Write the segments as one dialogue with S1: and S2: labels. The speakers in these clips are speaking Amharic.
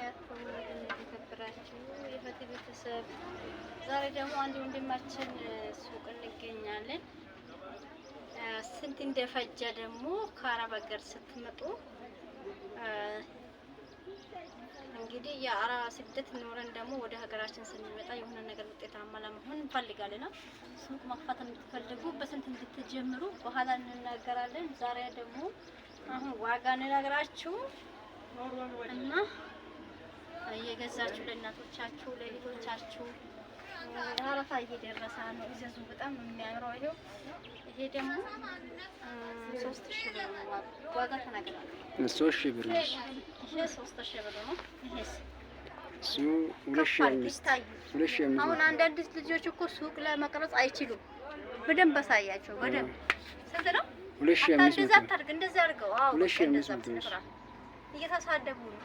S1: ወበረካቱሁ የተከበራችሁ የፈቲ ቤተሰብ፣ ዛሬ ደግሞ አንድ ወንድማችን ሱቅ እንገኛለን። ስንት እንደፈጀ ደግሞ ከአረብ ሀገር ስትመጡ እንግዲህ የአረብ ስደት ኖረን ደግሞ ወደ ሀገራችን ስንመጣ የሆነ ነገር ውጤታማ ለመሆን እንፈልጋለን። ሱቅ መክፈት የምትፈልጉ በስንት እንድትጀምሩ በኋላ እንናገራለን። ዛሬ ደግሞ አሁን ዋጋ እንነግራችሁ እና እየገዛችሁ ለእናቶቻችሁ ለልጆቻችሁ አረፋ እየደረሰ ነው። እዘዙ። በጣም የሚያምረው ይሄ ደግሞ 3000 ብር ነው። ዋጋ ተናገራለሁ። 3000 ብር ነው። ይሄ 3000 ብር ነው። ይሄስ
S2: እሱ 2000
S1: አሁን አንዳንድ ልጆች እኮ ሱቅ ላይ መቅረጽ አይችሉም። በደንብ አሳያቸው። በደንብ ስንት ነው?
S2: 2000
S1: እንደዛ አታርግ። እንደዛ አድርገው። አዎ
S2: 2000
S1: እየተሳደቡ ነው።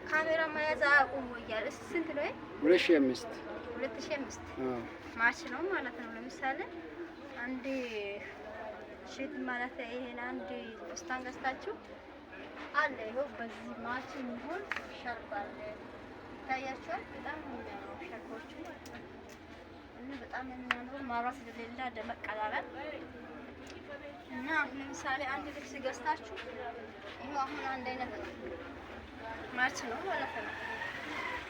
S1: ካሜራ መያዝ አቁሙ እያለ ስንት ነው? 2005 ማርች ነው ማለት ነው። ለምሳሌ አንድ ሺት ማለት ይሄን አንድ ስታን ገዝታችሁ አለ። ይኸው በዚህ ማርች የሚሆን ሻርፕ አለ። ይታያችኋል። በጣም የሚያምሩ ሻርፖች እና በጣም የሚያምሩ ማብራት ስለሌለ ደመቅ አላለም እና ለምሳሌ አንድ ልብስ ገዝታችሁ ይሄው አሁን አንድ አይነት ነው። ማርች ነው ማለት ነው።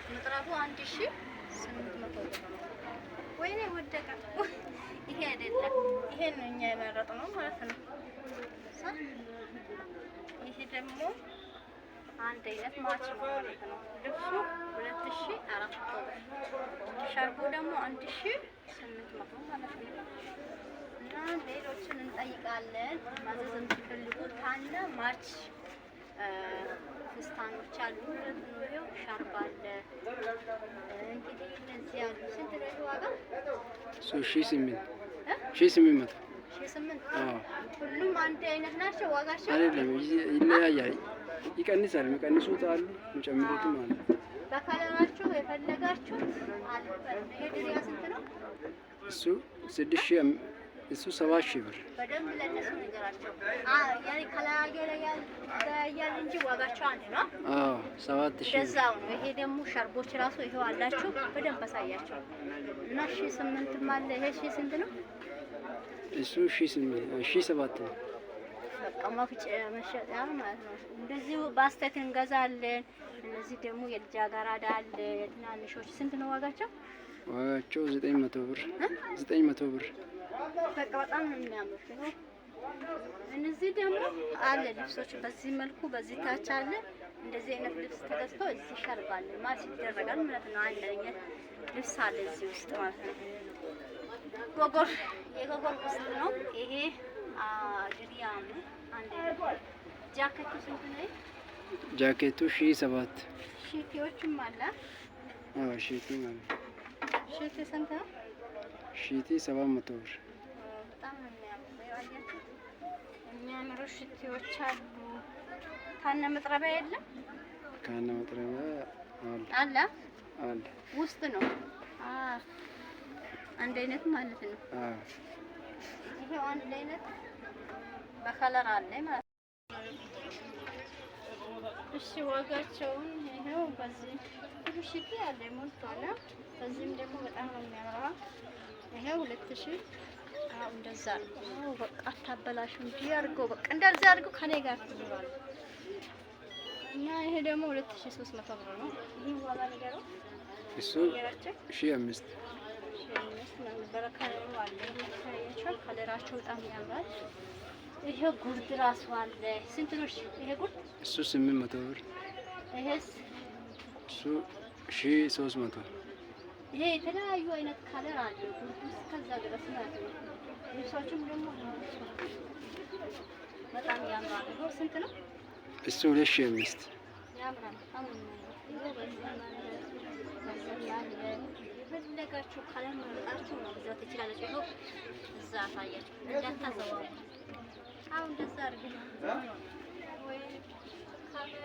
S1: መጥራቱ 1800 ብር ነው። ወይኔ ወደቀ። ይሄ አይደለም። ይሄ ነው እኛ የመረጥነው ማለት ነው። ይሄ ደግሞ አንድ አይነት ማርች ነው ማለት ነው። ልብሱ 2400 ብር፣ ሻርፑ ደግሞ 1800 ማለት ነው። እና ሌሎችን እንጠይቃለን። ማዘዝ የምትፈልጉ ካለ ማርች ፍስታኖች አሉ። ነው ሻርፕ አለ። እንግዲህ እነዚህ ያሉ ስንት ነው ዋጋ?
S2: 1800
S1: ሁሉም አንድ አይነት ናቸው ዋጋቸው?
S2: አይደለም፣ ይለያያል። ይቀንሳል። የሚቀንሱት አሉ፣ የሚጨምሩትም አሉ።
S1: በከለራችሁ የፈለጋችሁት አለ። ይሄ ድሪያ ስንት ነው?
S2: እሱ 6000 እሱ 7000 ብር።
S1: በደንብ ለነሱ ነገራቸው። ያኔ ከላያየ ያያል እንጂ ዋጋቸው አንድ ነው።
S2: 7000
S1: ደዛው ነው። ይሄ ደግሞ ሸርቦች ራሱ ይሄው አላችሁ። በደንብ አሳያቸው እና 1800 አለ። ይሄ ስንት ነው?
S2: እሱ 1700 ነው።
S1: በቃ መሸጫ ማለት ነው። እንደዚሁ ባስቴት እንገዛለን። እነዚህ ደግሞ የልጃገረድ አለ። ትናንሾች ስንት ነው ዋጋቸው?
S2: ዋጋቸው 900 ብር 900 ብር።
S1: በቃ በጣም ነው የሚያምሩት። እነዚህ ደግሞ አለ ልብሶች በዚህ መልኩ በዚህ ታች አለ። እንደዚህ አይነት ልብስ ተገዝቶ እዚህ ሸርባለ ማለት ይደረጋል ማለት ነው። አንድ አይነት ልብስ አለ እዚህ ውስጥ ማለት ነው። ጎጎር የጎጎር ውስጥ ነው ይሄ ድሪያ ነው። አንድ ጃኬቱ ስንት ነው?
S2: ጃኬቱ 1700።
S1: ሺቲዎችም አለ።
S2: ሺቲ ማለት
S1: ሺቲ ስንት ነው?
S2: ሺቲ 700 ብር።
S1: በጣም ነው የሚያምሩ። የሚያምሩ ሽቲዎች አሉ። ካነ መጥረቢያ የለም?
S2: ካነ መጥረቢያ
S1: አለ
S2: አለ።
S1: ውስጥ ነው። አንድ አይነት ማለት ነው። ይሄው አንድ አይነት በከለር አለ ማለት ነው። እሺ ዋጋቸውን ይሄው በዚህ ሽቲ አለ ሞልቷል። በዚህም ደግሞ በጣም ነው የሚያምረው። ይሄው 2000 እንደዛ ነው። በቃ አታበላሹ እንጂ አድርገው በቃ እንደዛ አድርገው ከኔ ጋር ትኖራሉ። እና ይሄ ደግሞ 2300 ብር ነው። ይሄ ዋጋ ነገሩ
S2: እሱ 1500
S1: ነው። በረካው አለ። ታያቸው ከለራቸው በጣም ያምራል። ይሄ ጉርድ ራሱ አለ። ስንት ነው ይሄ ጉርድ?
S2: እሱ 800 ብር።
S1: ይሄስ
S2: እሱ 1300።
S1: ይሄ የተለያዩ አይነት ከለር አለ። ጉርድ እስከዛ ድረስ ማለት ነው። ልብሶቹም ደግሞ በጣም ያምራል። ይሄ ስንት ነው?
S2: እሱ 2500
S1: ያምራል። አሁን የፈለጋችሁ ከለር መርጣችሁ መግዛት ትችላላችሁ። ይሄው እዛ አሳያችሁ እንዳታዘዋው። አሁን እንደዛ አድርገን ወይ ካሜራ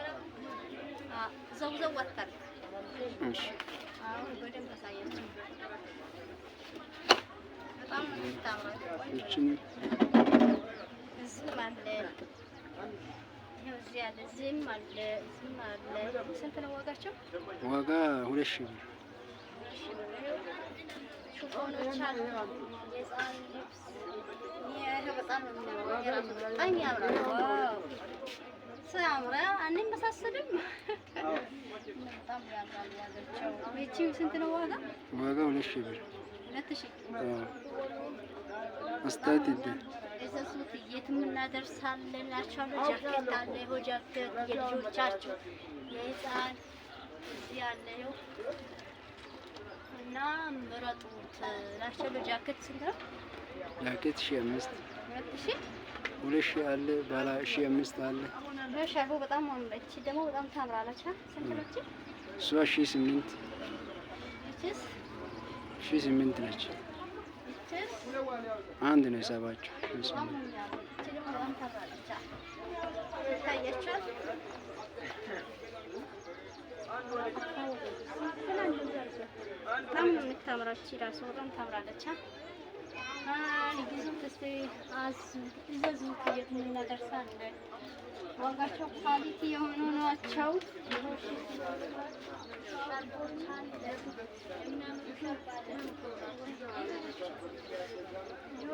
S1: ዘው አታርግ።
S2: እሺ
S1: አሁን በደንብ አሳያችሁ። በጣም የምታምረው እዚህ ማለት ይኸው እዚህ አለ፣ እዚህም አለ፣ እዚህም አለ። ስንት ነው ዋጋቸው?
S2: ዋጋ 2000 ብር።
S1: ሹፎኖች አሉ፣ የህፃን ልብስ። ይሄ በጣም ነው የሚያምረው። የራሱ በጣም ያምራል። ዋው ሲያምር አንመሳሰልም። በጣም ያምራል ዋጋቸው። ይቺ ስንት ነው ዋጋ?
S2: ዋጋ 2000 ብር።
S1: 2000
S2: አስተያየት ይደ
S1: እዘዙት፣ የትም እናደርሳለን እላቸዋለሁ። ጃኬት አለ፣ ይኸው ጃኬት የልጆቻችሁ የህፃን እዚህ አለ ይኸው እና ምረጡት እላቸዋለሁ። ጃኬት ስንት ነው?
S2: ጃኬት 1500
S1: 2000
S2: 2000 አለ፣ ባለ 1500 አለ።
S1: ሻርቦ በጣም አምረች፣ ደግሞ በጣም ታምራለች። ስንት ነች?
S2: እሷ 1800
S1: እቺስ
S2: 1800 ነች።
S1: እቺስ
S2: አንድ ነው የሳባቸው።
S1: እቺ ደግሞ በጣም ታምራለች። ታያችኋል። በጣም ነው የምታምረው። እቺ እራሱ በጣም ታምራለች። ልግዙት እስኪ እዘዙት፣ የት እናደርሳለን። ዋጋቸው ኳሊቲ የሆኑ ናቸው።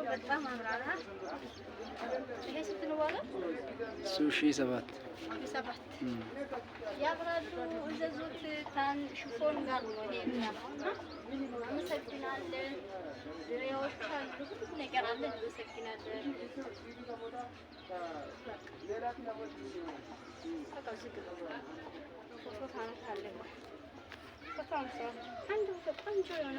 S1: በጣም አምራራ። ይሄ ስንት ነው ዋጋ?
S2: እሱ 1007
S1: ያምራሉ። እዘዙት። ሽፎን ጋር ነው ይሄ የሚያምረው። አመሰግናለን። ድሬዎች አሉ፣ ሁሉ ነገር አለ። አመሰግናለን። ቆንጆ የሆነ